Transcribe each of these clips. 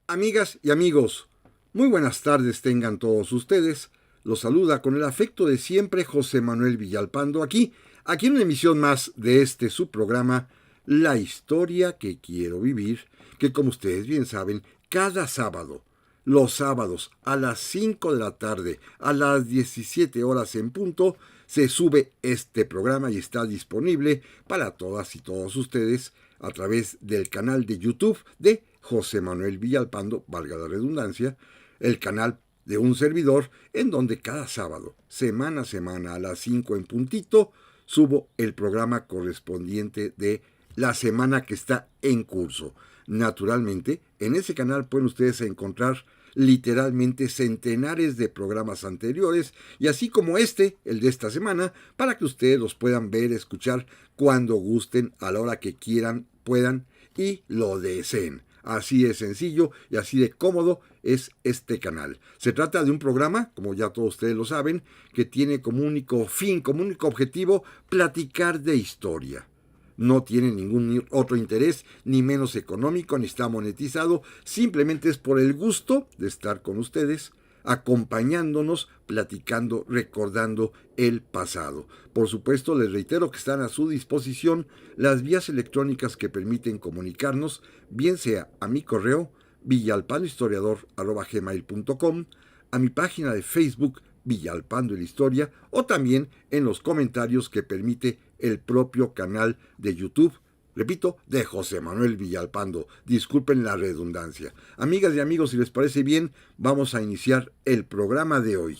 Amigas y amigos, muy buenas tardes tengan todos ustedes. Los saluda con el afecto de siempre José Manuel Villalpando aquí en una emisión más de este su programa, La historia que quiero vivir, que como ustedes bien saben, cada sábado, los sábados a las 5 de la tarde, a las 17 horas en punto, se sube este programa y está disponible para todas y todos ustedes a través del canal de YouTube de José Manuel Villalpando, valga la redundancia, el canal de un servidor en donde cada sábado, semana a semana, a las 5 en puntito, subo el programa correspondiente de la semana que está en curso. Naturalmente, en ese canal pueden ustedes encontrar literalmente centenares de programas anteriores y así como el de esta semana, para que ustedes los puedan ver, escuchar cuando gusten, a la hora que quieran, puedan y lo deseen. Así de sencillo y así de cómodo es este canal. Se trata de un programa, como ya todos ustedes lo saben, que tiene como único fin, como único objetivo, platicar de historia. No tiene ningún otro interés, ni menos económico, ni está monetizado. Simplemente es por el gusto de estar con ustedes, acompañándonos, platicando, recordando el pasado. Por supuesto, les reitero que están a su disposición las vías electrónicas que permiten comunicarnos, bien sea a mi correo villalpandohistoriador@gmail.com, a mi página de Facebook Villalpando y la Historia, o también en los comentarios que permite el propio canal de YouTube, repito, de José Manuel Villalpando. Disculpen la redundancia. Amigas y amigos, si les parece bien, vamos a iniciar el programa de hoy.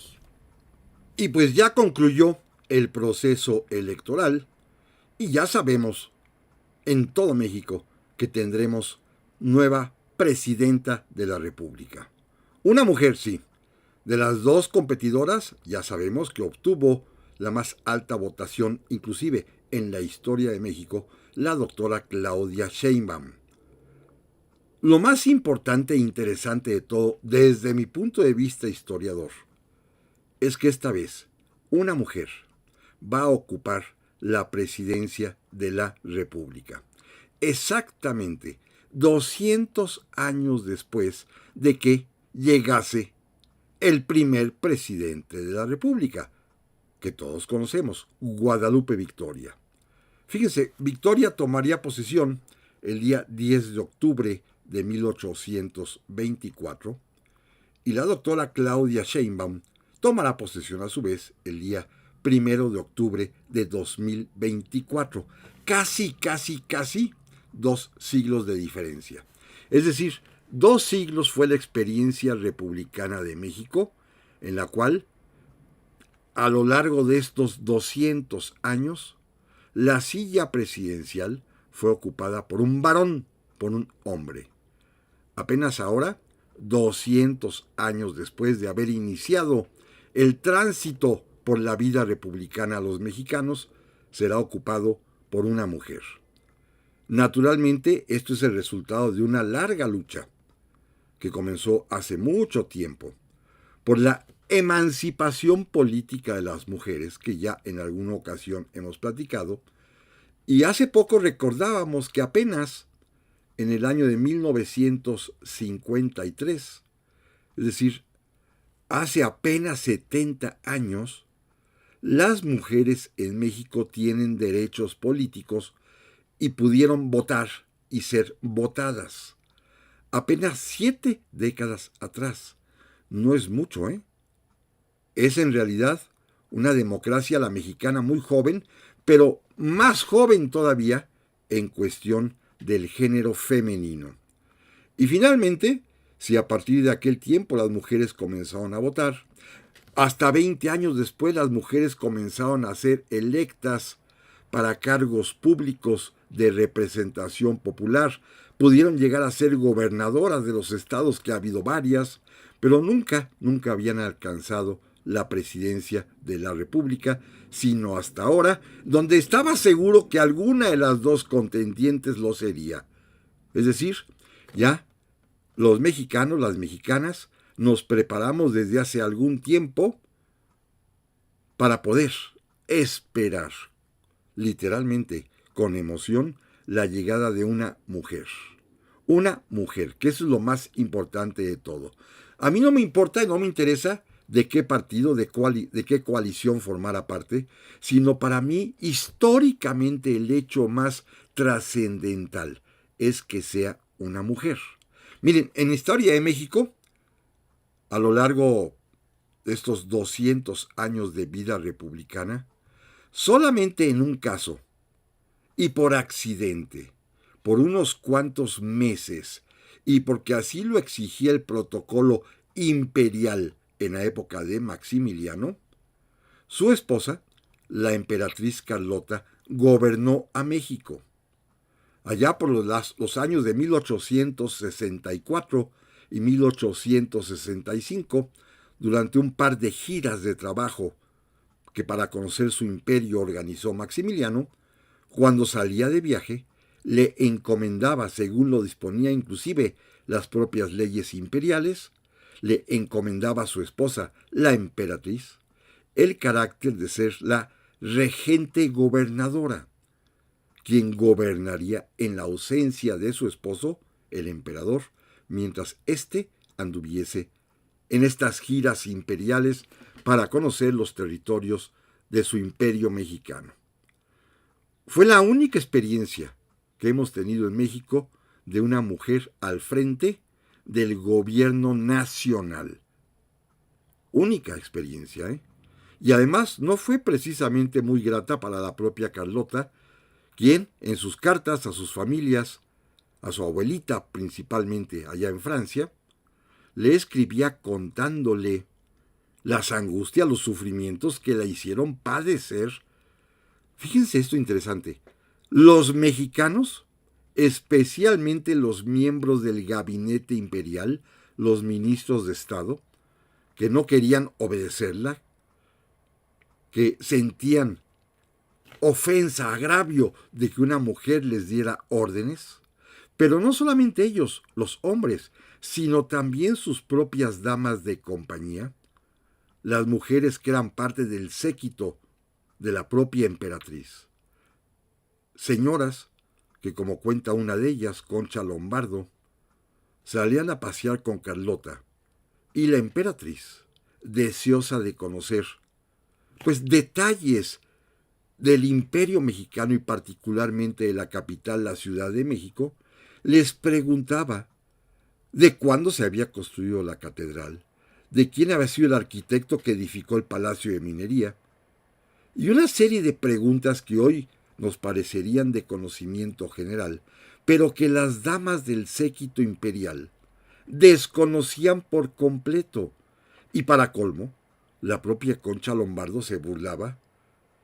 Y pues ya concluyó el proceso electoral y ya sabemos en todo México que tendremos nueva presidenta de la República. Una mujer, sí. De las dos competidoras, ya sabemos que obtuvo la más alta votación, inclusive en la historia de México, la doctora Claudia Sheinbaum. Lo más importante e interesante de todo, desde mi punto de vista historiador, es que esta vez una mujer va a ocupar la presidencia de la República. Exactamente 200 años después de que llegase el primer presidente de la República, que todos conocemos, Guadalupe Victoria. Fíjense, Victoria tomaría posesión el día 10 de octubre de 1824 y la doctora Claudia Sheinbaum tomará posesión a su vez el día 1 de octubre de 2024. Casi 2 siglos de diferencia. Es decir, 2 siglos fue la experiencia republicana de México, en la cual, a lo largo de estos 200 años, la silla presidencial fue ocupada por un varón, por un hombre. Apenas ahora, 200 años después de haber iniciado el tránsito por la vida republicana a los mexicanos, será ocupado por una mujer. Naturalmente, esto es el resultado de una larga lucha que comenzó hace mucho tiempo por la emancipación política de las mujeres, que ya en alguna ocasión hemos platicado, y hace poco recordábamos que apenas en el año de 1953, es decir, hace apenas 70 años, las mujeres en México tienen derechos políticos y pudieron votar y ser votadas. Apenas 7 décadas atrás. No es mucho, ¿eh? Es en realidad una democracia, la mexicana, muy joven, pero más joven todavía en cuestión del género femenino. Y finalmente, si a partir de aquel tiempo las mujeres comenzaron a votar, hasta 20 años después las mujeres comenzaron a ser electas para cargos públicos de representación popular, pudieron llegar a ser gobernadoras de los estados, que ha habido varias, pero nunca habían alcanzado la presidencia de la República, sino hasta ahora, donde estaba seguro que alguna de las dos contendientes lo sería. Es decir, ya los mexicanos, las mexicanas, nos preparamos desde hace algún tiempo para poder esperar, literalmente, con emoción, la llegada de una mujer. Una mujer, que eso es lo más importante de todo. A mí no me importa y no me interesa de qué partido, de qué coalición formara parte, sino para mí históricamente el hecho más trascendental es que sea una mujer. Miren, en la historia de México, a lo largo de estos 200 años de vida republicana, solamente en un caso, y por accidente, por unos cuantos meses, y porque así lo exigía el protocolo imperial en la época de Maximiliano, su esposa, la emperatriz Carlota, gobernó a México. Allá por los años de 1864 y 1865, durante un par de giras de trabajo que para conocer su imperio organizó Maximiliano, cuando salía de viaje, le encomendaba, según lo disponía inclusive las propias leyes imperiales, le encomendaba a su esposa, la emperatriz, el carácter de ser la regente gobernadora, quien gobernaría en la ausencia de su esposo, el emperador, mientras éste anduviese en estas giras imperiales para conocer los territorios de su imperio mexicano. Fue la única experiencia que hemos tenido en México de una mujer al frente del gobierno nacional. Única experiencia, ¿eh? Y además no fue precisamente muy grata para la propia Carlota, quien en sus cartas a sus familias, a su abuelita principalmente allá en Francia, le escribía contándole las angustias, los sufrimientos que la hicieron padecer. Fíjense esto interesante. Los mexicanos, especialmente los miembros del gabinete imperial, los ministros de Estado, que no querían obedecerla, que sentían ofensa, agravio de que una mujer les diera órdenes, pero no solamente ellos, los hombres, sino también sus propias damas de compañía, las mujeres que eran parte del séquito de la propia emperatriz. Señoras que, como cuenta una de ellas, Concha Lombardo, salían a pasear con Carlota, y la emperatriz, deseosa de conocer, pues detalles del imperio mexicano y particularmente de la capital, la Ciudad de México, les preguntaba de cuándo se había construido la catedral, de quién había sido el arquitecto que edificó el Palacio de Minería, y una serie de preguntas que hoy nos parecerían de conocimiento general, pero que las damas del séquito imperial desconocían por completo. Y para colmo, la propia Concha Lombardo se burlaba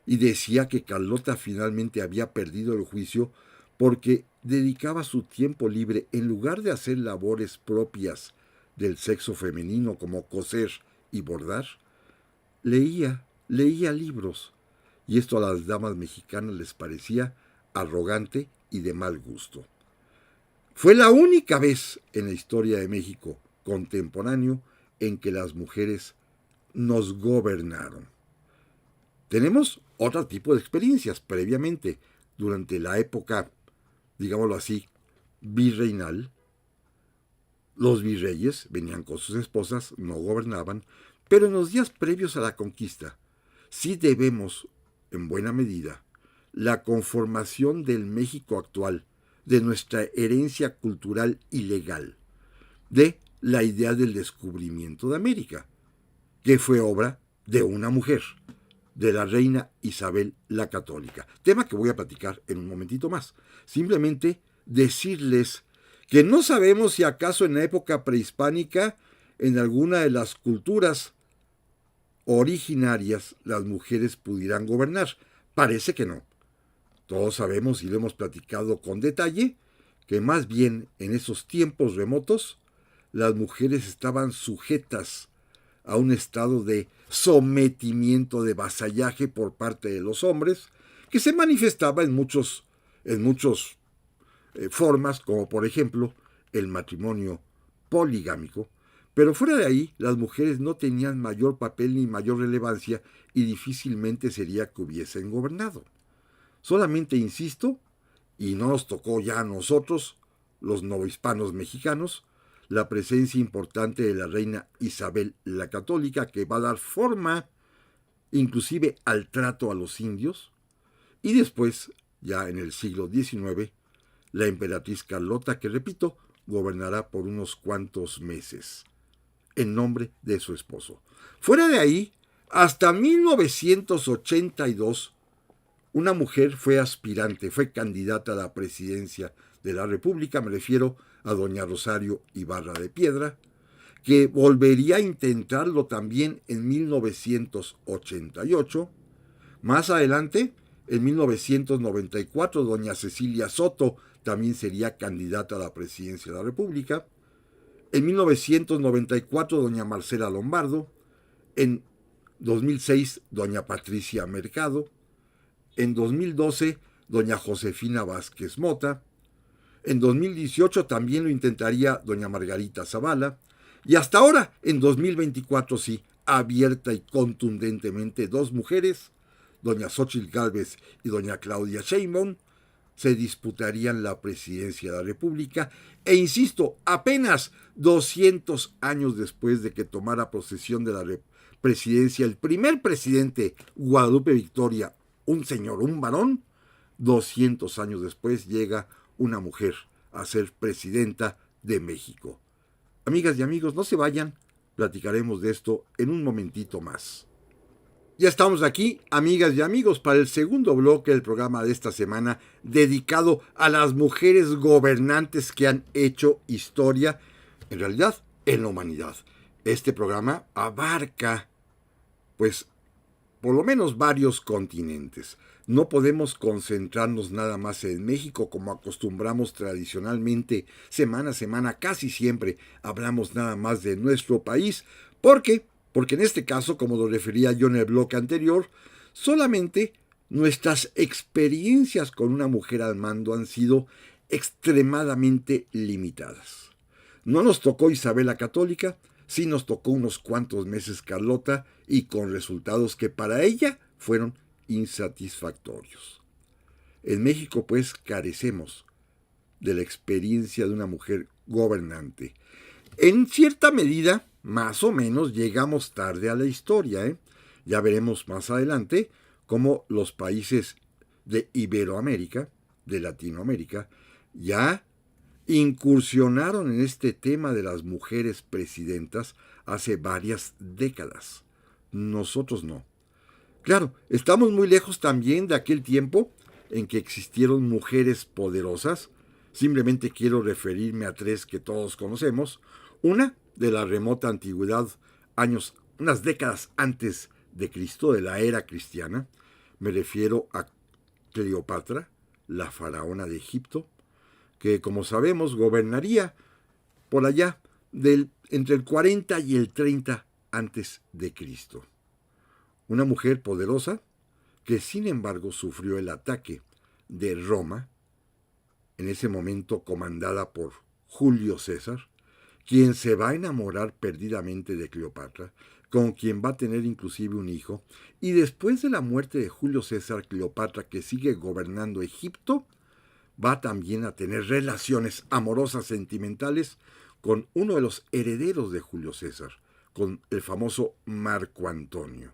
y decía que Carlota finalmente había perdido el juicio porque dedicaba su tiempo libre, en lugar de hacer labores propias del sexo femenino como coser y bordar, leía libros, y esto a las damas mexicanas les parecía arrogante y de mal gusto. Fue la única vez en la historia de México contemporáneo en que las mujeres nos gobernaron. Tenemos otro tipo de experiencias previamente, durante la época, digámoslo así, virreinal. Los virreyes venían con sus esposas, no gobernaban, pero en los días previos a la conquista, sí debemos, en buena medida, la conformación del México actual, de nuestra herencia cultural y legal, de la idea del descubrimiento de América, que fue obra de una mujer, de la reina Isabel la Católica. Tema que voy a platicar en un momentito más. Simplemente decirles que no sabemos si acaso en la época prehispánica, en alguna de las culturas originarias, las mujeres pudieran gobernar. Parece que no. Todos sabemos y lo hemos platicado con detalle, que más bien en esos tiempos remotos, las mujeres estaban sujetas a un estado de sometimiento, de vasallaje por parte de los hombres, que se manifestaba en muchos formas, como por ejemplo el matrimonio poligámico, pero fuera de ahí las mujeres no tenían mayor papel ni mayor relevancia y difícilmente sería que hubiesen gobernado. Solamente, insisto, y no nos tocó ya a nosotros, los novohispanos mexicanos, la presencia importante de la reina Isabel la Católica, que va a dar forma inclusive al trato a los indios, y después, ya en el siglo XIX, la emperatriz Carlota, que repito, gobernará por unos cuantos meses, en nombre de su esposo. Fuera de ahí, hasta 1982, una mujer fue aspirante, fue candidata a la presidencia de la República, me refiero a doña Rosario Ibarra de Piedra, que volvería a intentarlo también en 1988. Más adelante, en 1994, doña Cecilia Soto también sería candidata a la presidencia de la República. En 1994, doña Marcela Lombardo. En 2006, doña Patricia Mercado. En 2012, doña Josefina Vázquez Mota. En 2018 también lo intentaría doña Margarita Zavala. Y hasta ahora, en 2024, sí, abierta y contundentemente, dos mujeres, doña Xóchitl Gálvez y doña Claudia Sheinbaum, se disputarían la presidencia de la República. E insisto, apenas 200 años después de que tomara posesión de la presidencia el primer presidente, Guadalupe Victoria, un señor, un varón, 200 años después llega una mujer a ser presidenta de México. Amigas y amigos, no se vayan, platicaremos de esto en un momentito más. Ya estamos aquí, amigas y amigos, para el segundo bloque del programa de esta semana, dedicado a las mujeres gobernantes que han hecho historia, en realidad, en la humanidad. Este programa abarca, pues, por lo menos varios continentes. No podemos concentrarnos nada más en México como acostumbramos tradicionalmente, semana a semana, casi siempre hablamos nada más de nuestro país. ¿Por qué? Porque en este caso, como lo refería yo en el bloque anterior, solamente nuestras experiencias con una mujer al mando han sido extremadamente limitadas. No nos tocó Isabel la Católica, sí nos tocó unos cuantos meses Carlota, y con resultados que para ella fueron insatisfactorios. En México, pues, carecemos de la experiencia de una mujer gobernante. En cierta medida, más o menos, llegamos tarde a la historia, Ya veremos más adelante cómo los países de Iberoamérica, de Latinoamérica, ya incursionaron en este tema de las mujeres presidentas hace varias décadas. Nosotros no. Claro, estamos muy lejos también de aquel tiempo en que existieron mujeres poderosas. Simplemente quiero referirme a tres que todos conocemos. Una de la remota antigüedad, unas décadas antes de Cristo, de la era cristiana. Me refiero a Cleopatra, la faraona de Egipto, que, como sabemos, gobernaría por allá entre el 40 y el 30 antes de Cristo. Una mujer poderosa que, sin embargo, sufrió el ataque de Roma, en ese momento comandada por Julio César, quien se va a enamorar perdidamente de Cleopatra, con quien va a tener inclusive un hijo, y después de la muerte de Julio César, Cleopatra, que sigue gobernando Egipto, va también a tener relaciones amorosas sentimentales con uno de los herederos de Julio César, con el famoso Marco Antonio,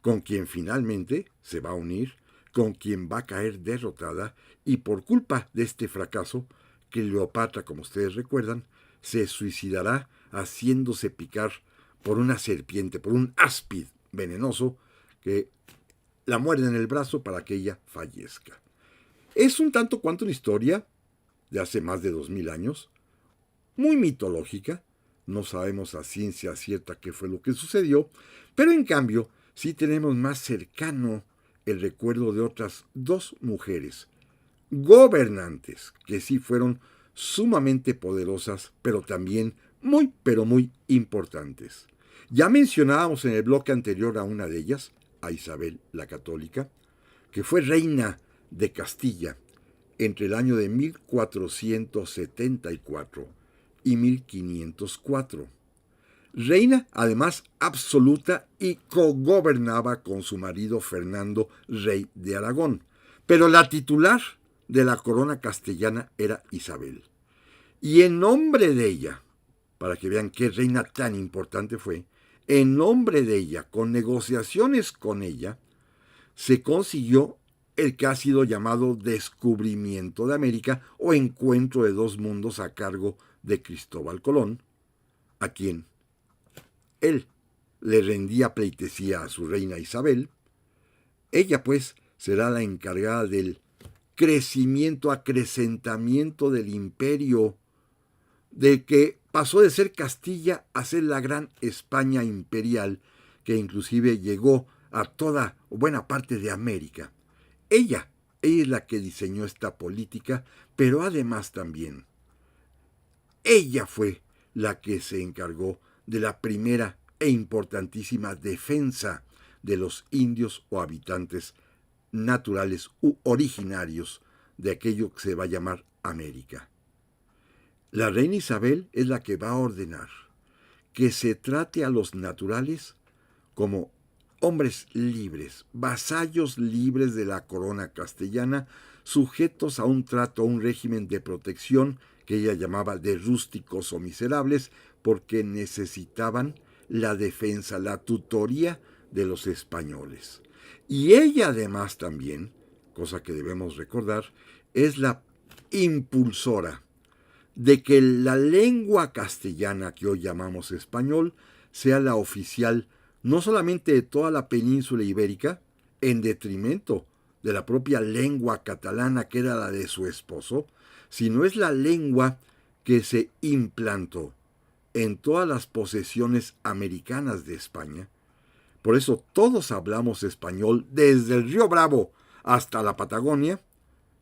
con quien finalmente se va a unir, con quien va a caer derrotada, y por culpa de este fracaso, Cleopatra, como ustedes recuerdan, se suicidará haciéndose picar por una serpiente, por un áspid venenoso que la muerde en el brazo para que ella fallezca. Es un tanto cuanto una historia de hace más de 2000 años, muy mitológica. No sabemos a ciencia cierta qué fue lo que sucedió, pero en cambio sí tenemos más cercano el recuerdo de otras dos mujeres gobernantes que sí fueron sumamente poderosas, pero también pero muy importantes. Ya mencionábamos en el bloque anterior a una de ellas, a Isabel la Católica, que fue reina de Castilla entre el año de 1474 y 1504. Reina, además, absoluta, y cogobernaba con su marido Fernando, rey de Aragón. Pero la titular de la corona castellana era Isabel. Y en nombre de ella, para que vean qué reina tan importante fue, en nombre de ella, con negociaciones con ella, se consiguió el que ha sido llamado descubrimiento de América o encuentro de dos mundos a cargo de Cristóbal Colón, a quien él le rendía pleitesía a su reina Isabel. Ella, pues, será la encargada del crecimiento, acrecentamiento del imperio, de que pasó de ser Castilla a ser la gran España imperial, que inclusive llegó a toda o buena parte de América. Ella es la que diseñó esta política, pero además también ella fue la que se encargó de la primera e importantísima defensa de los indios o habitantes naturales u originarios de aquello que se va a llamar América. La reina Isabel es la que va a ordenar que se trate a los naturales como hombres libres, vasallos libres de la corona castellana, sujetos a un trato, a un régimen de protección que ella llamaba de rústicos o miserables, porque necesitaban la defensa, la tutoría de los españoles. Y ella además también, cosa que debemos recordar, es la impulsora de que la lengua castellana que hoy llamamos español sea la oficial no solamente de toda la península ibérica, en detrimento de la propia lengua catalana que era la de su esposo, sino es la lengua que se implantó en todas las posesiones americanas de España. Por eso todos hablamos español desde el Río Bravo hasta la Patagonia,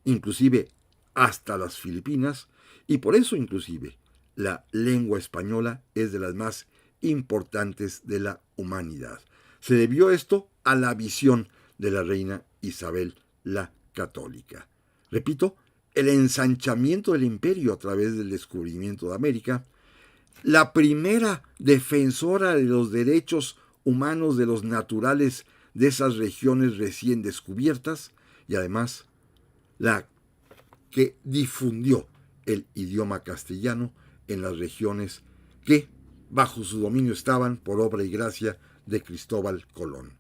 inclusive hasta las Filipinas, y por eso inclusive la lengua española es de las más importantes de la humanidad. Se debió esto a la visión de la reina Isabel la Católica. Repito, el ensanchamiento del imperio a través del descubrimiento de América, la primera defensora de los derechos humanos de los naturales de esas regiones recién descubiertas y además la que difundió el idioma castellano en las regiones que bajo su dominio estaban por obra y gracia de Cristóbal Colón.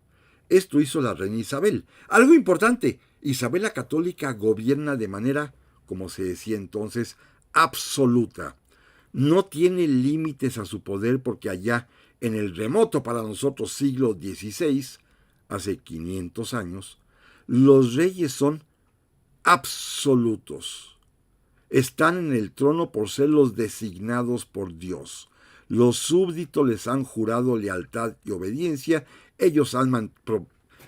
Esto hizo la reina Isabel. Algo importante, Isabel la Católica gobierna de manera, como se decía entonces, absoluta. No tiene límites a su poder porque allá en el remoto para nosotros siglo XVI, hace 500 años, los reyes son absolutos. Están en el trono por ser los designados por Dios. Los súbditos les han jurado lealtad y obediencia. Ellos han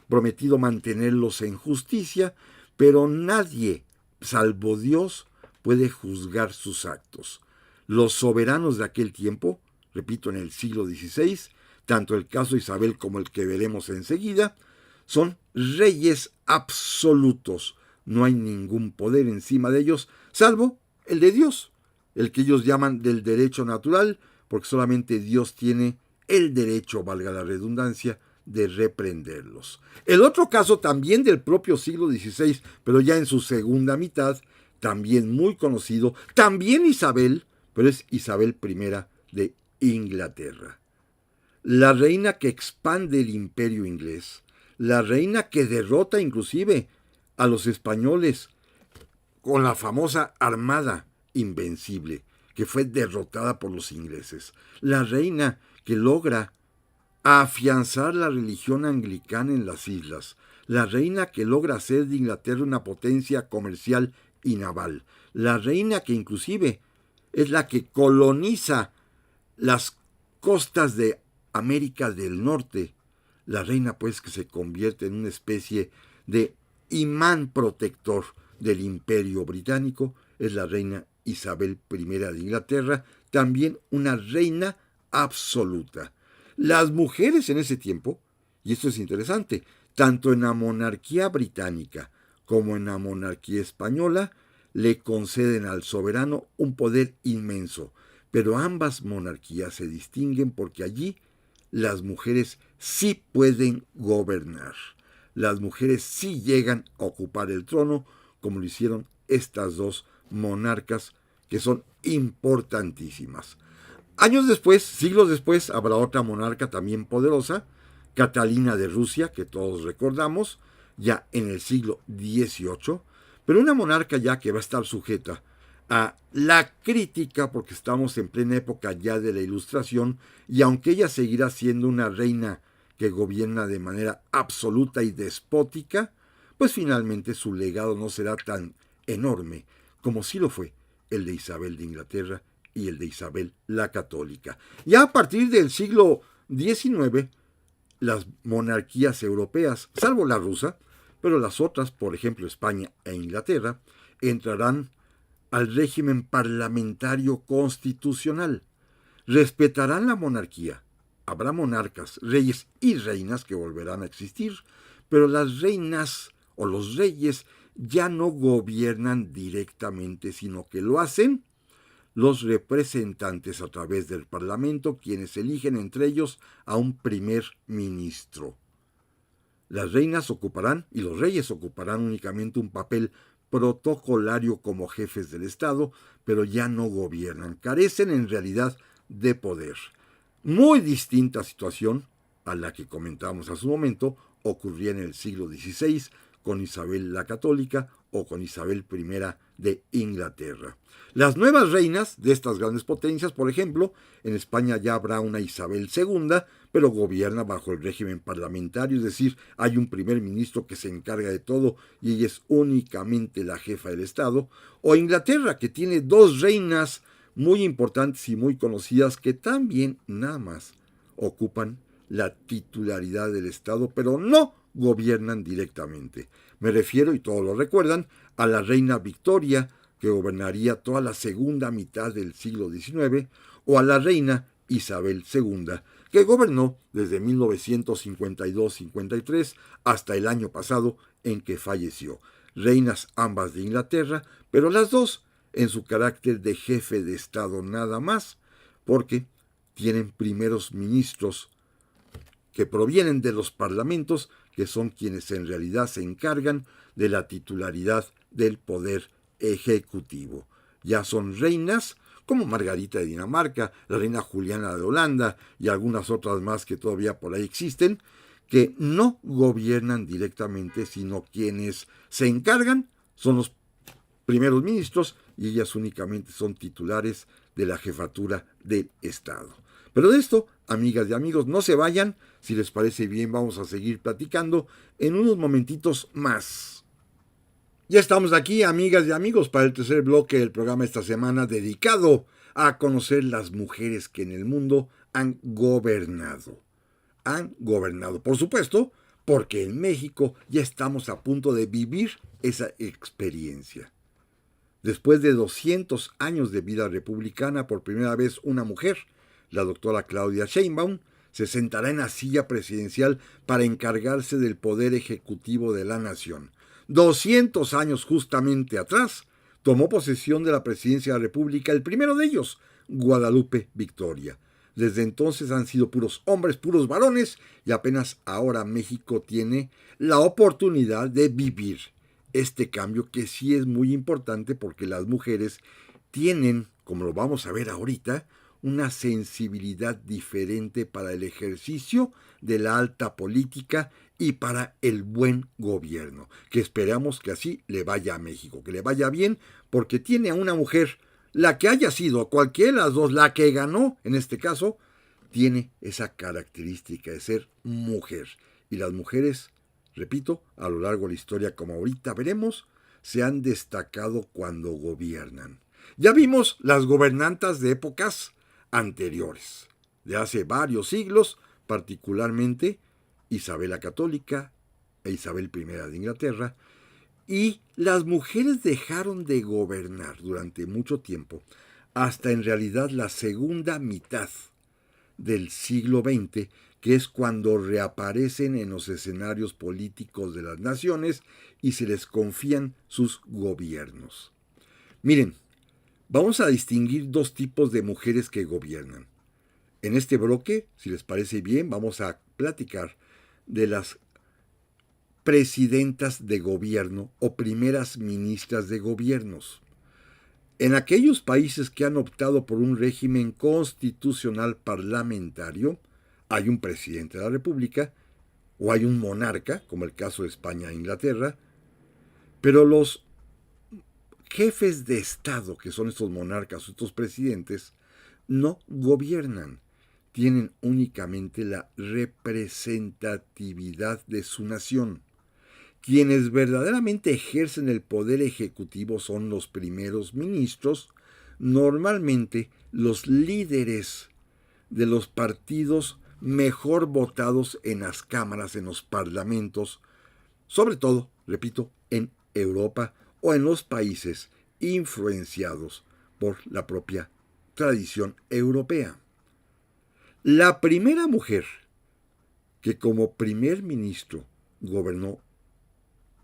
prometido mantenerlos en justicia, pero nadie, salvo Dios, puede juzgar sus actos. Los soberanos de aquel tiempo, repito, en el siglo XVI, tanto el caso de Isabel como el que veremos enseguida, son reyes absolutos. No hay ningún poder encima de ellos, salvo el de Dios, el que ellos llaman del derecho natural, porque solamente Dios tiene el derecho, valga la redundancia, de reprenderlos. El otro caso también del propio siglo XVI, pero ya en su segunda mitad, también muy conocido, también Isabel, pero es Isabel I de Inglaterra. La reina que expande el imperio inglés, la reina que derrota inclusive a los españoles con la famosa Armada Invencible, que fue derrotada por los ingleses. La reina que logra afianzar la religión anglicana en las islas. La reina que logra hacer de Inglaterra una potencia comercial y naval. La reina que inclusive es la que coloniza las costas de América del Norte. La reina, pues, que se convierte en una especie de imán protector del imperio británico, es la reina Isabel I de Inglaterra, también una reina absoluta. Las mujeres en ese tiempo, y esto es interesante, tanto en la monarquía británica como en la monarquía española, le conceden al soberano un poder inmenso, pero ambas monarquías se distinguen porque allí las mujeres sí pueden gobernar. Las mujeres sí llegan a ocupar el trono, como lo hicieron estas dos monarcas que son importantísimas. Años después, siglos después, habrá otra monarca también poderosa, Catalina de Rusia, que todos recordamos, ya en el siglo XVIII, pero una monarca ya que va a estar sujeta a la crítica porque estamos en plena época ya de la Ilustración y aunque ella seguirá siendo una reina que gobierna de manera absoluta y despótica, pues finalmente su legado no será tan enorme como sí lo fue el de Isabel de Inglaterra y el de Isabel la Católica. Ya a partir del siglo XIX, las monarquías europeas, salvo la rusa, pero las otras, por ejemplo España e Inglaterra, entrarán al régimen parlamentario constitucional. Respetarán la monarquía. Habrá monarcas, reyes y reinas que volverán a existir, pero las reinas o los reyes ya no gobiernan directamente, sino que lo hacen los representantes a través del Parlamento, quienes eligen entre ellos a un primer ministro. Las reinas ocuparán y los reyes ocuparán únicamente un papel protocolario como jefes del Estado, pero ya no gobiernan, carecen en realidad de poder. Muy distinta situación a la que comentamos hace un momento ocurría en el siglo XVI con Isabel la Católica o con Isabel I de Inglaterra. Las nuevas reinas de estas grandes potencias, por ejemplo, en España ya habrá una Isabel II, pero gobierna bajo el régimen parlamentario, es decir, hay un primer ministro que se encarga de todo y ella es únicamente la jefa del Estado, o Inglaterra, que tiene dos reinas muy importantes y muy conocidas que también nada más ocupan la titularidad del Estado, pero no gobiernan directamente. Me refiero, y todos lo recuerdan, a la reina Victoria, que gobernaría toda la segunda mitad del siglo XIX, o a la reina Isabel II, que gobernó desde 1952-53 hasta el año pasado en que falleció. Reinas ambas de Inglaterra, pero las dos en su carácter de jefe de Estado nada más, porque tienen primeros ministros que provienen de los parlamentos, que son quienes en realidad se encargan de la titularidad del poder ejecutivo. Ya son reinas como Margarita de Dinamarca, la reina Juliana de Holanda y algunas otras más que todavía por ahí existen, que no gobiernan directamente, sino quienes se encargan son los primeros ministros y ellas únicamente son titulares de la jefatura del Estado. Pero de esto, amigas y amigos, no se vayan. Si les parece bien, vamos a seguir platicando en unos momentitos más. Ya estamos aquí, amigas y amigos, para el tercer bloque del programa esta semana dedicado a conocer las mujeres que en el mundo han gobernado. Han gobernado, por supuesto, porque en México ya estamos a punto de vivir esa experiencia. Después de 200 años de vida republicana, por primera vez una mujer, la doctora Claudia Sheinbaum, se sentará en la silla presidencial para encargarse del poder ejecutivo de la nación. 200 años justamente atrás, tomó posesión de la presidencia de la República el primero de ellos, Guadalupe Victoria. Desde entonces han sido puros hombres, puros varones, y apenas ahora México tiene la oportunidad de vivir este cambio que sí es muy importante porque las mujeres tienen, como lo vamos a ver ahorita, una sensibilidad diferente para el ejercicio de la alta política y para el buen gobierno, que esperamos que así le vaya a México, que le vaya bien, porque tiene a una mujer, la que haya sido, cualquiera de las dos, la que ganó en este caso, tiene esa característica de ser mujer. Y las mujeres, repito, a lo largo de la historia, como ahorita veremos, se han destacado cuando gobiernan. Ya vimos las gobernantas de épocas anteriores, de hace varios siglos, particularmente Isabel la Católica e Isabel I de Inglaterra, y las mujeres dejaron de gobernar durante mucho tiempo, hasta en realidad la segunda mitad del siglo XX, que es cuando reaparecen en los escenarios políticos de las naciones y se les confían sus gobiernos. Miren, vamos a distinguir dos tipos de mujeres que gobiernan. En este bloque, si les parece bien, vamos a platicar de las presidentas de gobierno o primeras ministras de gobiernos. En aquellos países que han optado por un régimen constitucional parlamentario, hay un presidente de la República o hay un monarca, como el caso de España e Inglaterra, pero los jefes de Estado, que son estos monarcas o estos presidentes, no gobiernan, tienen únicamente la representatividad de su nación. Quienes verdaderamente ejercen el poder ejecutivo son los primeros ministros, normalmente los líderes de los partidos mejor votados en las cámaras, en los parlamentos, sobre todo, repito, en Europa o en los países influenciados por la propia tradición europea. La primera mujer que como primer ministro gobernó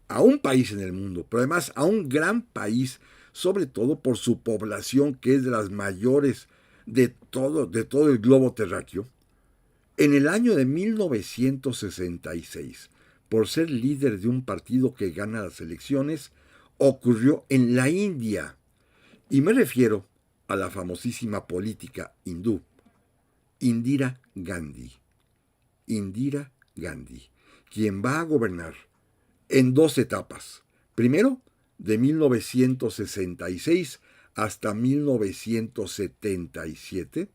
a un país en el mundo, pero además a un gran país, sobre todo por su población, que es de las mayores de todo el globo terráqueo, en el año de 1966, por ser líder de un partido que gana las elecciones, ocurrió en la India. Y me refiero a la famosísima política hindú, Indira Gandhi. Indira Gandhi, quien va a gobernar en dos etapas. Primero, de 1966 hasta 1977.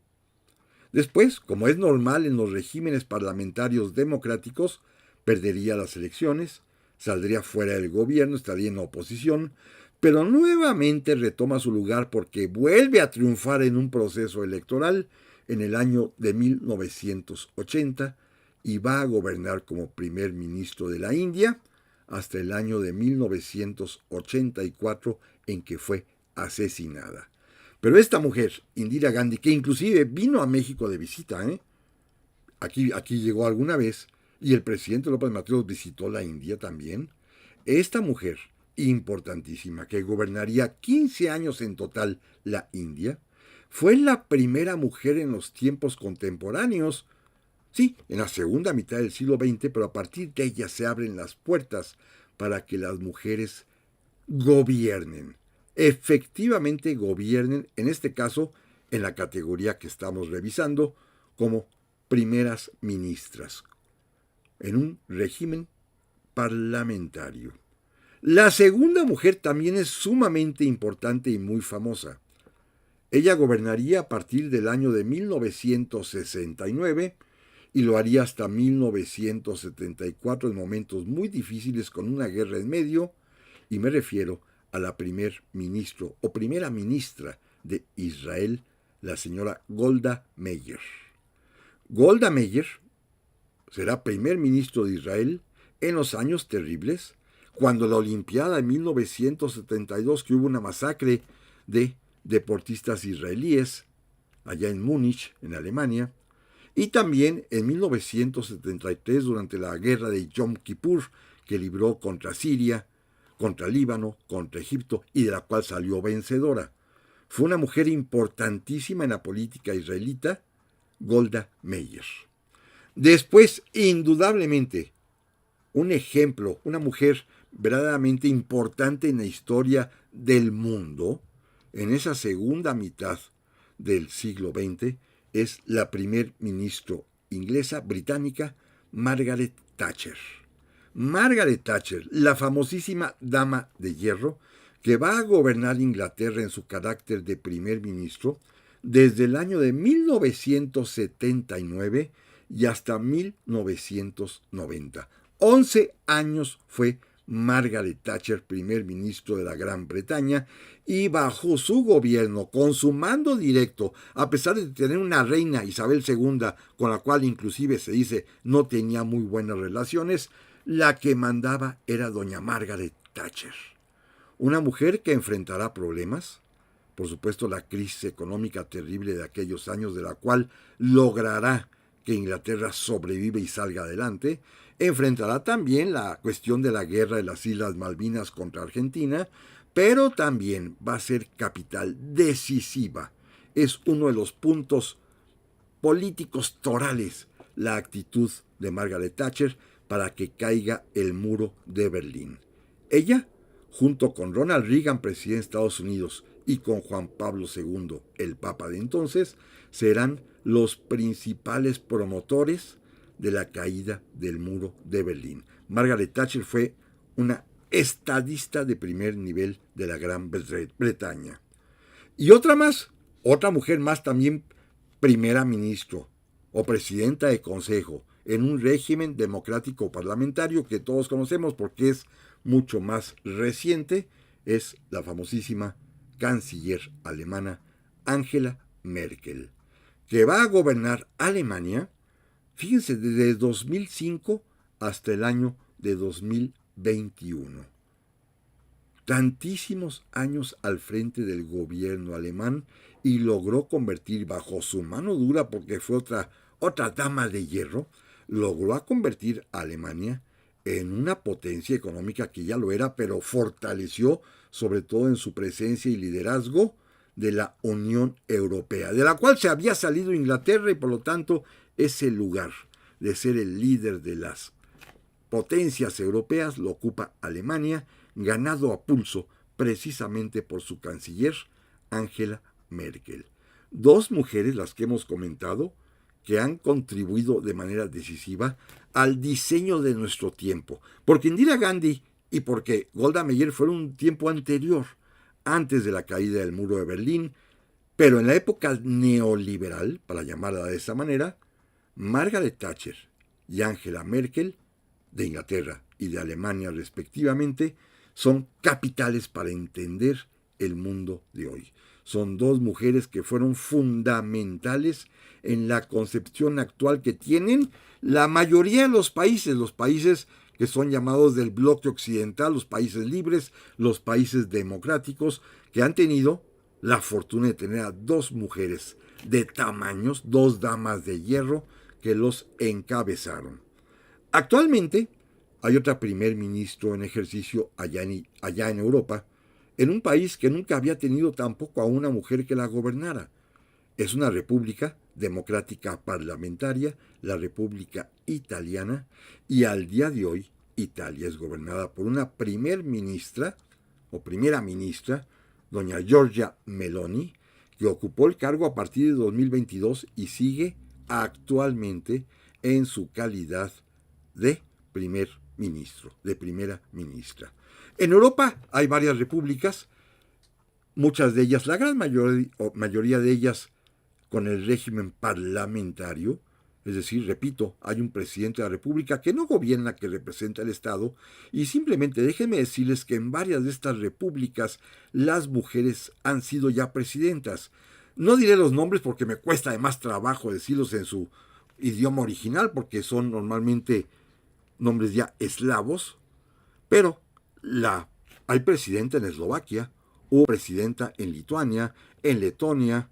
Después, como es normal en los regímenes parlamentarios democráticos, perdería las elecciones, saldría fuera del gobierno, estaría en la oposición, pero nuevamente retoma su lugar porque vuelve a triunfar en un proceso electoral en el año de 1980 y va a gobernar como primer ministro de la India hasta el año de 1984 en que fue asesinada. Pero esta mujer, Indira Gandhi, que inclusive vino a México de visita, aquí llegó alguna vez, y el presidente López Mateos visitó la India también, esta mujer importantísima, que gobernaría 15 años en total la India, fue la primera mujer en los tiempos contemporáneos, sí, en la segunda mitad del siglo XX, pero a partir de ella se abren las puertas para que las mujeres gobiernen, efectivamente gobiernen, en este caso, en la categoría que estamos revisando, como primeras ministras, en un régimen parlamentario. La segunda mujer también es sumamente importante y muy famosa. Ella gobernaría a partir del año de 1969 y lo haría hasta 1974 en momentos muy difíciles con una guerra en medio, y me refiero a la primer ministro o primera ministra de Israel, la señora Golda Meir. Golda Meir será primer ministro de Israel en los años terribles, cuando la Olimpiada en 1972, que hubo una masacre de deportistas israelíes allá en Múnich, en Alemania, y también en 1973 durante la guerra de Yom Kippur, que libró contra Siria, contra Líbano, contra Egipto, y de la cual salió vencedora. Fue una mujer importantísima en la política israelita, Golda Meir. Después, indudablemente, un ejemplo, una mujer verdaderamente importante en la historia del mundo, en esa segunda mitad del siglo XX, es la primer ministro inglesa, británica, Margaret Thatcher. Margaret Thatcher, la famosísima Dama de Hierro, que va a gobernar Inglaterra en su carácter de primer ministro desde el año de 1979 y hasta 1990. 11 años fue Margaret Thatcher primer ministro de la Gran Bretaña, y bajo su gobierno, con su mando directo, a pesar de tener una reina, Isabel II, con la cual inclusive se dice no tenía muy buenas relaciones, la que mandaba era doña Margaret Thatcher. Una mujer que enfrentará problemas, por supuesto la crisis económica terrible de aquellos años, de la cual logrará que Inglaterra sobreviva y salga adelante. Enfrentará también la cuestión de la guerra de las Islas Malvinas contra Argentina, pero también va a ser capital decisiva. Es uno de los puntos políticos torales la actitud de Margaret Thatcher para que caiga el muro de Berlín. Ella, junto con Ronald Reagan, presidente de Estados Unidos, y con Juan Pablo II, el Papa de entonces, serán los principales promotores de la caída del muro de Berlín. Margaret Thatcher fue una estadista de primer nivel de la Gran Bretaña. Y otra más, otra mujer más también primera ministro o presidenta de consejo en un régimen democrático parlamentario que todos conocemos porque es mucho más reciente, es la famosísima canciller alemana Angela Merkel, que va a gobernar Alemania, fíjense, desde 2005 hasta el año de 2021. Tantísimos años al frente del gobierno alemán y logró convertir bajo su mano dura, porque fue otra dama de hierro, logró convertir a Alemania en una potencia económica que ya lo era, pero fortaleció sobre todo en su presencia y liderazgo de la Unión Europea, de la cual se había salido Inglaterra y por lo tanto ese lugar de ser el líder de las potencias europeas lo ocupa Alemania, ganado a pulso precisamente por su canciller Angela Merkel. Dos mujeres, las que hemos comentado, que han contribuido de manera decisiva al diseño de nuestro tiempo. Porque Indira Gandhi y porque Golda Meir fueron un tiempo anterior, antes de la caída del muro de Berlín, pero en la época neoliberal, para llamarla de esa manera, Margaret Thatcher y Angela Merkel, de Inglaterra y de Alemania respectivamente, son capitales para entender el mundo de hoy. Son dos mujeres que fueron fundamentales en la concepción actual que tienen la mayoría de los países que son llamados del bloque occidental, los países libres, los países democráticos, que han tenido la fortuna de tener a dos mujeres de tamaños, dos damas de hierro, que los encabezaron. Actualmente hay otra primer ministro en ejercicio allá en Europa, en un país que nunca había tenido tampoco a una mujer que la gobernara. Es una república democrática parlamentaria, la República Italiana, y al día de hoy Italia es gobernada por una primera ministra, doña Giorgia Meloni, que ocupó el cargo a partir de 2022 y sigue actualmente en su calidad de primer ministro, de primera ministra. En Europa hay varias repúblicas, muchas de ellas, la gran mayoría de ellas con el régimen parlamentario, es decir, repito, hay un presidente de la república que no gobierna, que representa el Estado, y simplemente déjenme decirles que en varias de estas repúblicas las mujeres han sido ya presidentas. No diré los nombres porque me cuesta además trabajo decirlos en su idioma original, porque son normalmente nombres ya eslavos, pero hay presidenta en Eslovaquia, hubo presidenta en Lituania, en Letonia.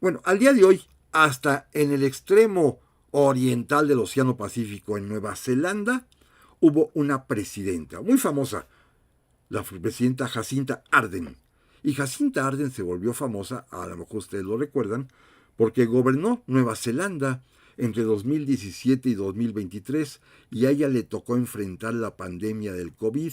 Bueno, al día de hoy, hasta en el extremo oriental del Océano Pacífico, en Nueva Zelanda, hubo una presidenta muy famosa, la presidenta Jacinta Ardern. Y Jacinta Ardern se volvió famosa, a lo mejor ustedes lo recuerdan, porque gobernó Nueva Zelanda entre 2017 y 2023, y a ella le tocó enfrentar la pandemia del COVID,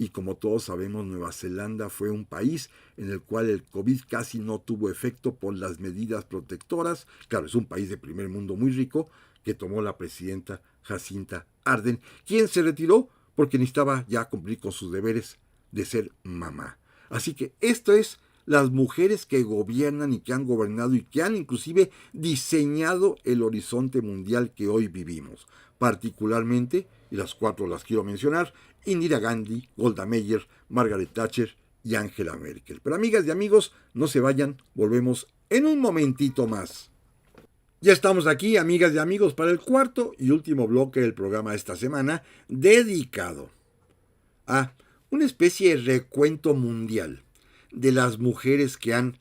y como todos sabemos, Nueva Zelanda fue un país en el cual el COVID casi no tuvo efecto por las medidas protectoras. Claro, es un país de primer mundo muy rico que tomó la presidenta Jacinta Ardern, quien se retiró porque necesitaba ya cumplir con sus deberes de ser mamá. Así que esto es las mujeres que gobiernan y que han gobernado y que han inclusive diseñado el horizonte mundial que hoy vivimos. Particularmente, y las cuatro las quiero mencionar, Indira Gandhi, Golda Meir, Margaret Thatcher y Angela Merkel. Pero amigas y amigos, no se vayan, volvemos en un momentito más. Ya estamos aquí, amigas y amigos, para el cuarto y último bloque del programa de esta semana, dedicado a una especie de recuento mundial de las mujeres que han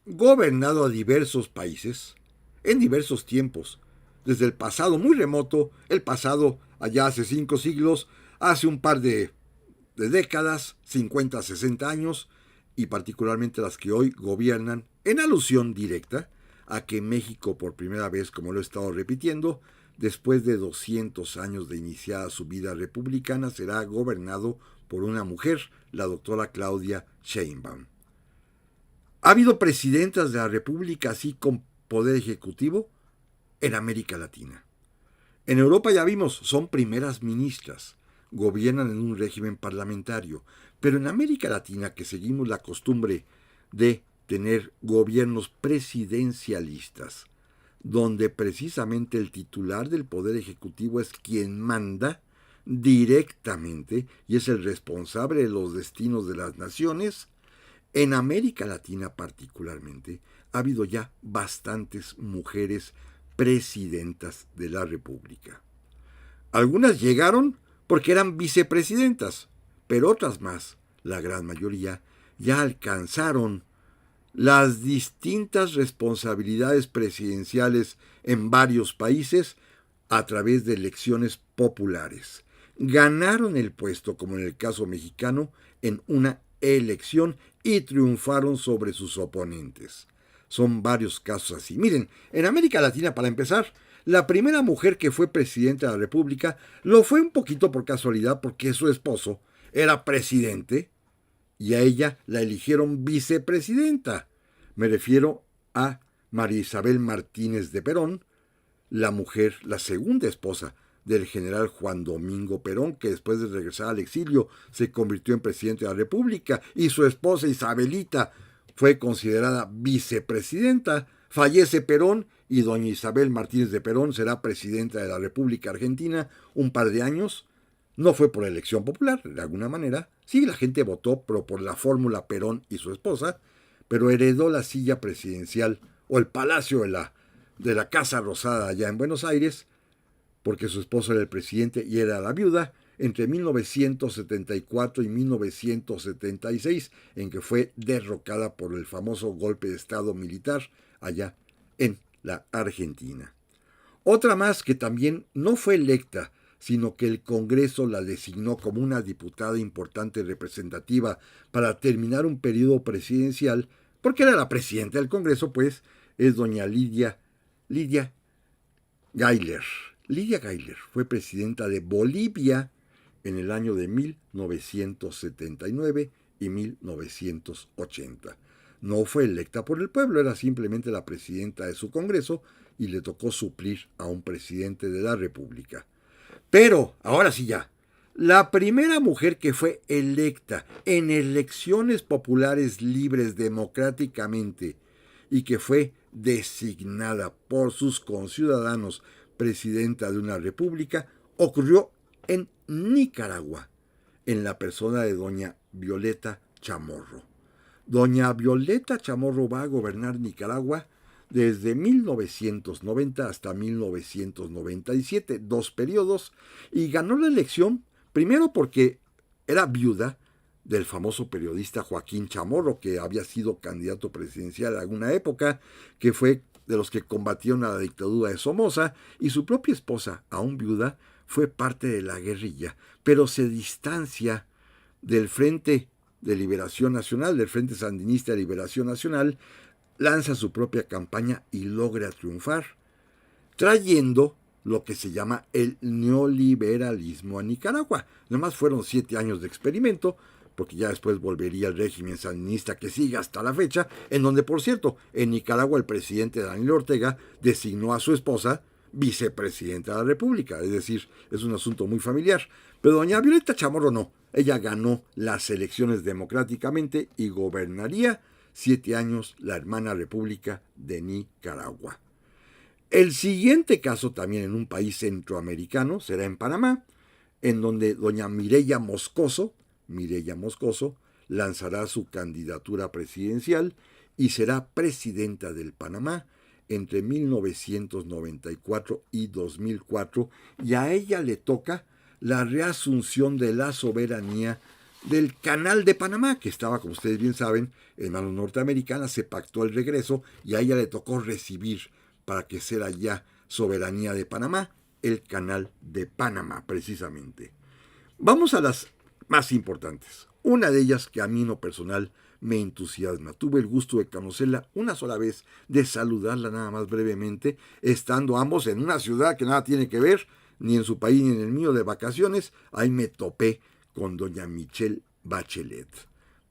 gobernado a diversos países en diversos tiempos, desde el pasado muy remoto, el pasado allá hace 5 siglos, hace un par de décadas, 50, 60 años, y particularmente las que hoy gobiernan, en alusión directa a que México por primera vez, como lo he estado repitiendo, después de 200 años de iniciada su vida republicana, será gobernado por una mujer, la doctora Claudia Sheinbaum. Ha habido presidentas de la República así con poder ejecutivo en América Latina. En Europa ya vimos, son primeras ministras, gobiernan en un régimen parlamentario, pero en América Latina, que seguimos la costumbre de tener gobiernos presidencialistas, donde precisamente el titular del poder ejecutivo es quien manda directamente y es el responsable de los destinos de las naciones, en América Latina particularmente ha habido ya bastantes mujeres presidentas de la República. Algunas llegaron porque eran vicepresidentas, pero otras más, la gran mayoría, ya alcanzaron las distintas responsabilidades presidenciales en varios países a través de elecciones populares. Ganaron el puesto, como en el caso mexicano, en una elección y triunfaron sobre sus oponentes. Son varios casos así. Miren, en América Latina, para empezar, la primera mujer que fue presidenta de la República lo fue un poquito por casualidad porque su esposo era presidente y a ella la eligieron vicepresidenta. Me refiero a María Isabel Martínez de Perón, la mujer, la segunda esposa del general Juan Domingo Perón, que después de regresar al exilio se convirtió en presidente de la República, y su esposa Isabelita fue considerada vicepresidenta. Fallece Perón y doña Isabel Martínez de Perón será presidenta de la República Argentina un par de años. No fue por elección popular, de alguna manera. Sí, la gente votó por la fórmula Perón y su esposa, pero heredó la silla presidencial o el palacio de la Casa Rosada allá en Buenos Aires, porque su esposo era el presidente y era la viuda, entre 1974 y 1976, en que fue derrocada por el famoso golpe de Estado militar allá en la Argentina. Otra más que también no fue electa, sino que el Congreso la designó como una diputada importante y representativa para terminar un periodo presidencial, porque era la presidenta del Congreso, pues, es doña Lidia Gayler. Lidia Gayler fue presidenta de Bolivia en el año de 1979 y 1980. No fue electa por el pueblo, era simplemente la presidenta de su Congreso y le tocó suplir a un presidente de la República. Pero, ahora sí ya, la primera mujer que fue electa en elecciones populares libres democráticamente y que fue designada por sus conciudadanos presidenta de una república ocurrió en Nicaragua, en la persona de doña Violeta Chamorro. Doña Violeta Chamorro va a gobernar Nicaragua desde 1990 hasta 1997, 2 periodos, y ganó la elección primero porque era viuda del famoso periodista Joaquín Chamorro, que había sido candidato presidencial en alguna época, que fue de los que combatieron a la dictadura de Somoza, y su propia esposa, aún viuda, fue parte de la guerrilla, pero se distancia del Frente de Liberación Nacional, del Frente Sandinista de Liberación Nacional, lanza su propia campaña y logra triunfar, trayendo lo que se llama el neoliberalismo a Nicaragua. Nomás fueron 7 años de experimento, porque ya después volvería el régimen sandinista que sigue hasta la fecha, en donde, por cierto, en Nicaragua el presidente Daniel Ortega designó a su esposa vicepresidenta de la República, es decir, es un asunto muy familiar. Pero doña Violeta Chamorro no, ella ganó las elecciones democráticamente y gobernaría 7 años la hermana República de Nicaragua. El siguiente caso, también en un país centroamericano, será en Panamá, en donde doña Mireya Moscoso lanzará su candidatura presidencial y será presidenta del Panamá entre 1994 y 2004, y a ella le toca la reasunción de la soberanía del Canal de Panamá, que estaba, como ustedes bien saben, en manos norteamericanas. Se pactó el regreso y a ella le tocó recibir, para que sea ya soberanía de Panamá, el Canal de Panamá, precisamente. Vamos a las más importantes. Una de ellas que a mí en lo personal me entusiasma. Tuve el gusto de conocerla una sola vez, de saludarla nada más brevemente, estando ambos en una ciudad que nada tiene que ver, ni en su país ni en el mío, de vacaciones. Ahí me topé con doña Michelle Bachelet,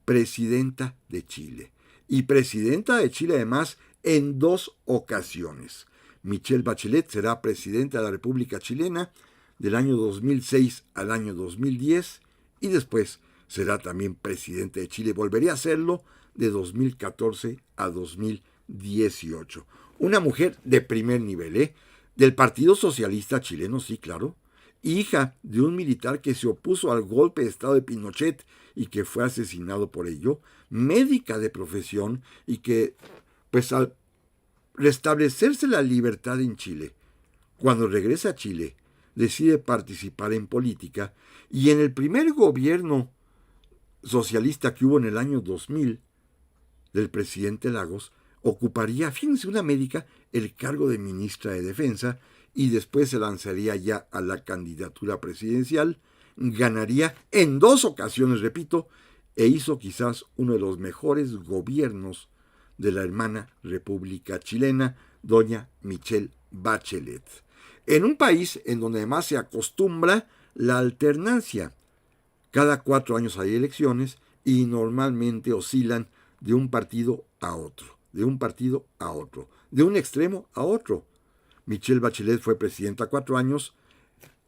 presidenta de Chile. y presidenta de Chile además en 2 ocasiones. Michelle Bachelet será presidenta de la República Chilena del año 2006 al año 2010 y después será también presidente de Chile. Volvería a serlo de 2014 a 2018. Una mujer de primer nivel, del Partido Socialista Chileno, sí, claro, hija de un militar que se opuso al golpe de Estado de Pinochet y que fue asesinado por ello, médica de profesión y que, pues al restablecerse la libertad en Chile, cuando regresa a Chile, decide participar en política y en el primer gobierno socialista que hubo en el año 2000 del presidente Lagos, ocuparía, fíjense, una médica, el cargo de ministra de Defensa y después se lanzaría ya a la candidatura presidencial, ganaría en 2 ocasiones, repito, e hizo quizás uno de los mejores gobiernos de la hermana República Chilena, doña Michelle Bachelet. En un país en donde además se acostumbra la alternancia. Cada 4 años hay elecciones y normalmente oscilan de un partido a otro, de un partido a otro, de un extremo a otro. Michelle Bachelet fue presidenta 4 años,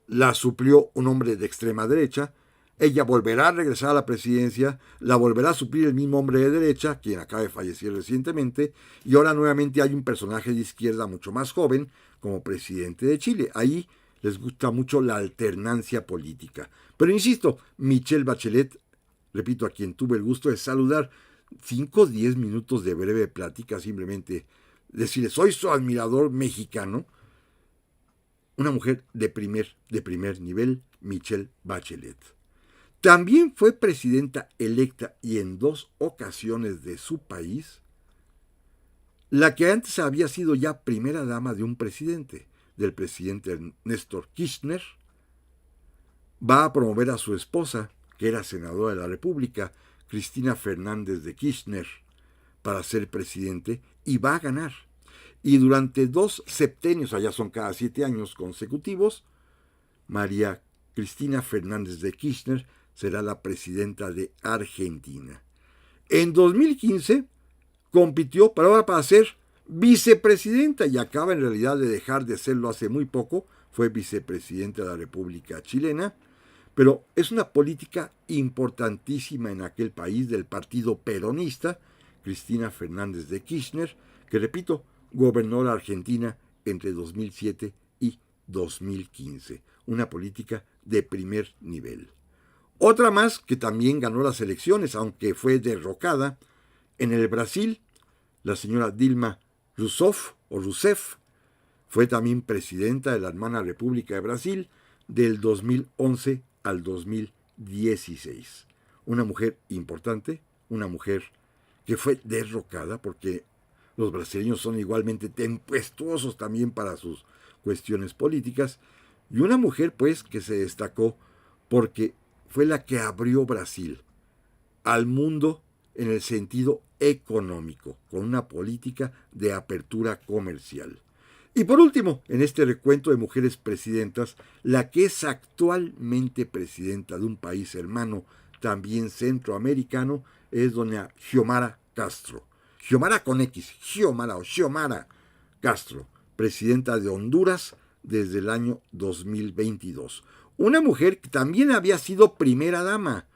la suplió un hombre de extrema derecha, ella volverá a regresar a la presidencia, la volverá a suplir el mismo hombre de derecha, quien acaba de fallecer recientemente, y ahora nuevamente hay un personaje de izquierda mucho más joven como presidente de Chile. Ahí les gusta mucho la alternancia política. Pero insisto, Michelle Bachelet, repito, a quien tuve el gusto de saludar, 5 o 10 minutos de breve plática, simplemente decirle, soy su admirador mexicano. Una mujer de primer nivel, Michelle Bachelet. También fue presidenta electa y en 2 ocasiones de su país, la que antes había sido ya primera dama de un presidente, del presidente Néstor Kirchner, va a promover a su esposa, que era senadora de la República, Cristina Fernández de Kirchner, para ser presidente y va a ganar. Y durante 2 septenios, allá son cada 7 años consecutivos, María Cristina Fernández de Kirchner será la presidenta de Argentina. En 2015 compitió para ser vicepresidenta y acaba en realidad de dejar de serlo hace muy poco, fue vicepresidenta de la República Chilena, pero es una política importantísima en aquel país del partido peronista, Cristina Fernández de Kirchner, que repito, gobernó la Argentina entre 2007 y 2015. Una política de primer nivel. Otra más que también ganó las elecciones, aunque fue derrocada, en el Brasil, la señora Dilma Rousseff, fue también presidenta de la hermana República de Brasil del 2011 al 2016. Una mujer importante, una mujer que fue derrocada porque los brasileños son igualmente tempestuosos también para sus cuestiones políticas, y una mujer pues que se destacó porque fue la que abrió Brasil al mundo en el sentido económico, con una política de apertura comercial. Y por último, en este recuento de mujeres presidentas, la que es actualmente presidenta de un país hermano, también centroamericano, es doña Xiomara Castro. Xiomara con X, Xiomara Castro, presidenta de Honduras desde el año 2022. Una mujer que también había sido primera dama.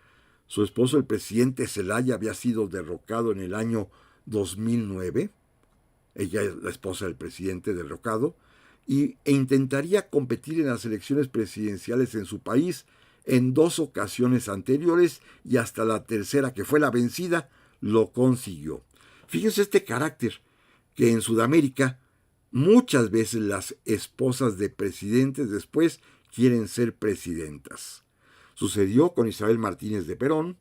Su esposo, el presidente Zelaya, había sido derrocado en el año 2009. Ella es la esposa del presidente derrocado e intentaría competir en las elecciones presidenciales en su país en 2 ocasiones anteriores y hasta la tercera, que fue la vencida, lo consiguió. Fíjense este carácter que en Sudamérica muchas veces las esposas de presidentes después quieren ser presidentas. Sucedió con Isabel Martínez de Perón,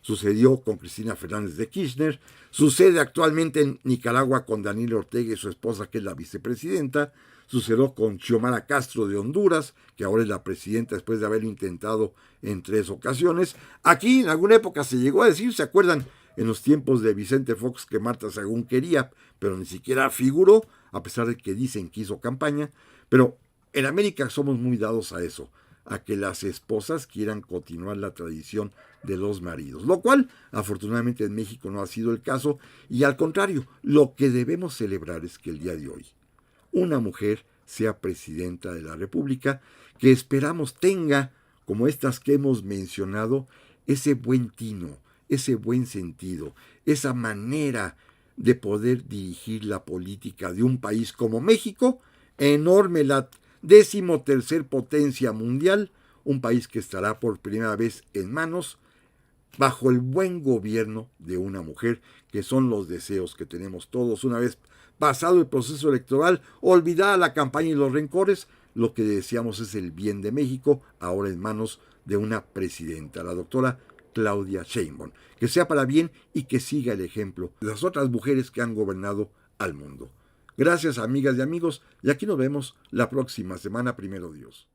sucedió con Cristina Fernández de Kirchner, sucede actualmente en Nicaragua con Daniel Ortega y su esposa, que es la vicepresidenta, sucedió con Xiomara Castro de Honduras, que ahora es la presidenta después de haberlo intentado en 3 ocasiones. Aquí en alguna época se llegó a decir, ¿se acuerdan? En los tiempos de Vicente Fox, que Marta Sagún quería, pero ni siquiera figuró, a pesar de que dicen que hizo campaña. Pero en América somos muy dados a eso, a que las esposas quieran continuar la tradición de los maridos, lo cual afortunadamente en México no ha sido el caso, y al contrario, lo que debemos celebrar es que el día de hoy una mujer sea presidenta de la República, que esperamos tenga, como estas que hemos mencionado, ese buen tino, ese buen sentido, esa manera de poder dirigir la política de un país como México, enorme, la 13ª potencia mundial, un país que estará por primera vez en manos bajo el buen gobierno de una mujer, que son los deseos que tenemos todos una vez pasado el proceso electoral, olvidada la campaña y los rencores. Lo que deseamos es el bien de México, ahora en manos de una presidenta, la doctora Claudia Sheinbaum, que sea para bien y que siga el ejemplo de las otras mujeres que han gobernado al mundo. Gracias, amigas y amigos, y aquí nos vemos la próxima semana, primero Dios.